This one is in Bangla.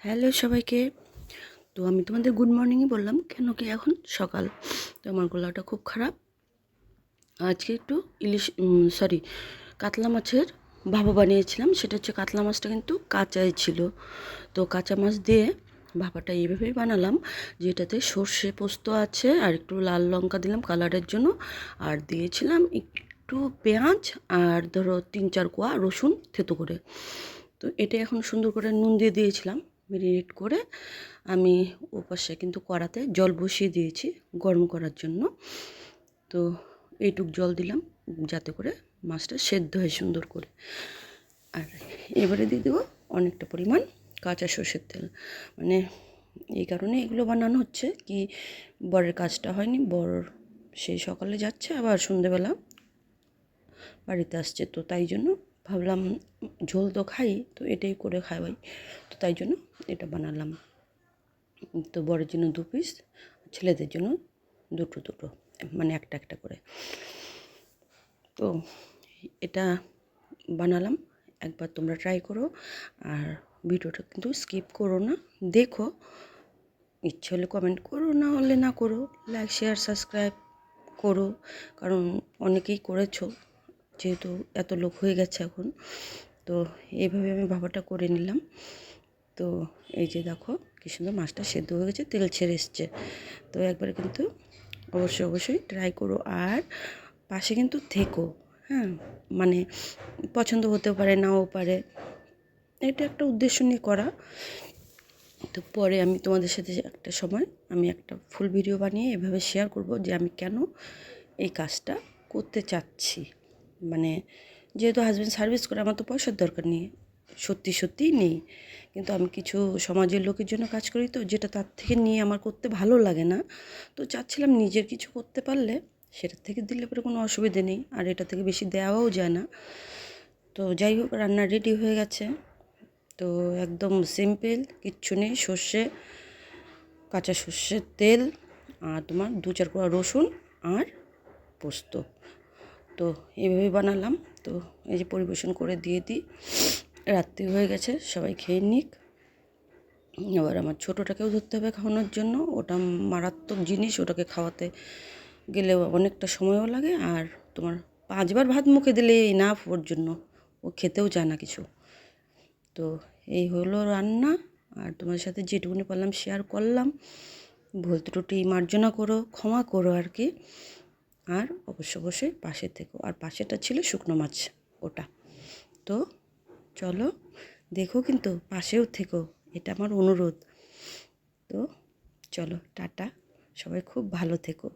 হ্যালো সবাইকে। তো আমি তোমাদের গুড মর্নিংই বললাম, কেন কি এখন সকাল। তো আমার গলাটা খুব খারাপ। আজকে একটু কাতলা মাছের ভাপা বানিয়েছিলাম। সেটা হচ্ছে কাতলা মাছটা কিন্তু কাঁচাই ছিল। তো কাঁচা মাছ দিয়ে ভাপাটা এইভাবেই বানালাম, যেটাতে সর্ষে পোস্ত আছে আর একটু লাল লঙ্কা দিলাম কালারের জন্য, আর দিয়েছিলাম একটু পেঁয়াজ আর ধরো 3-4 কোয়া রসুন থেতো করে। তো এটা এখন সুন্দর করে নুন দিয়ে দিয়েছিলাম মেরিনেট করে। আমি ওপাশে কিন্তু কড়াতে জল বসিয়ে দিয়েছি গরম করার জন্য। তো এইটুক জল দিলাম যাতে করে মাছটা সেদ্ধ হয় সুন্দর করে। আর এবারে দিয়ে দেবো অনেকটা পরিমাণ কাঁচা সর্ষের তেল। মানে এই কারণে এগুলো বানানো হচ্ছে কি, বরের কাজটা হয়নি, বর সেই সকালে যাচ্ছে আবার সন্ধেবেলা বাড়িতে আসছে। তো তাই জন্য ভাবলাম ঝোল তো খাই, তো এটাই করে খাওয়াই। তো তাই জন্য এটা বানালাম। তো বরের জন্য 2 পিস, ছেলেদের জন্য দুটো দুটো, মানে একটা একটা করে। তো এটা বানালাম, একবার তোমরা ট্রাই করো। আর ভিডিওটা কিন্তু স্কিপ করো না, দেখো। ইচ্ছে হলে কমেন্ট করো, না হলে না করো। লাইক শেয়ার সাবস্ক্রাইব করো, কারণ অনেকেই করেছো, যেহেতু এত লোক হয়ে গেছে এখন। তো এইভাবে আমি ভাপাটা করে নিলাম। তো এই যে দেখো কি সুন্দর মাছটা সেদ্ধ হয়ে গেছে, তেল ছেড়ে এসছে। তো একবার কিন্তু অবশ্যই ট্রাই করো। আর পাশে কিন্তু থেকো, হ্যাঁ, মানে পছন্দ হতেও পারে নাও পারে, এটা একটা উদ্দেশ্য নিয়ে করা। তো পরে আমি তোমাদের সাথে একটা সময় আমি একটা ফুল ভিডিও বানিয়ে এভাবে শেয়ার করব যে আমি কেন এই কাজটা করতে চাচ্ছি। মানে যেহেতু হাজব্যান্ড সার্ভিস করে, আমার তো পয়সার দরকার নেই, সত্যিই নেই, কিন্তু আমি কিছু সমাজের লোকের জন্য কাজ করি, তো যেটা তার থেকে নিয়ে আমার করতে ভালো লাগে না। তো চাচ্ছিলাম নিজের কিছু করতে পারলে সেটার থেকে দিলে পরে কোনো অসুবিধে নেই, আর এটা থেকে বেশি দেওয়াও যায় না। তো যাই হোক, রান্না রেডি হয়ে গেছে। তো একদম সিম্পল, কিচ্ছু নেই, কাঁচা সর্ষের তেল আর তোমার 2-4 কোয়া রসুন আর পোস্ত। তো এইভাবে বানালাম। তো এই যে পরিবেশন করে দিয়ে দিই, রাত্রি হয়ে গেছে, সবাই খেয়ে নিক। এবার আমার ছোটোটাকেও ধরতে হবে খাওয়ানোর জন্য, ওটা মারাত্মক জিনিস, ওটাকে খাওয়াতে গেলে অনেকটা সময়ও লাগে। আর তোমার 5 বার ভাত মুখে দিলে এনাফ ওর জন্য, ও খেতেও চায় না কিছু। তো এই হলো রান্না, আর তোমার সাথে যেটুকুনি পারলাম শেয়ার করলাম। ভুল ত্রুটি মার্জনা করো, ক্ষমা করো আর কি। আর অবশ্যই পাশে থেকো। আর পাশেটা ছিল শুকনো মাছ, ওটা। তো চলো, দেখো কিন্তু পাশেও থেকো, এটা আমার অনুরোধ। তো চলো, টাটা, সবাই খুব ভালো থেকো।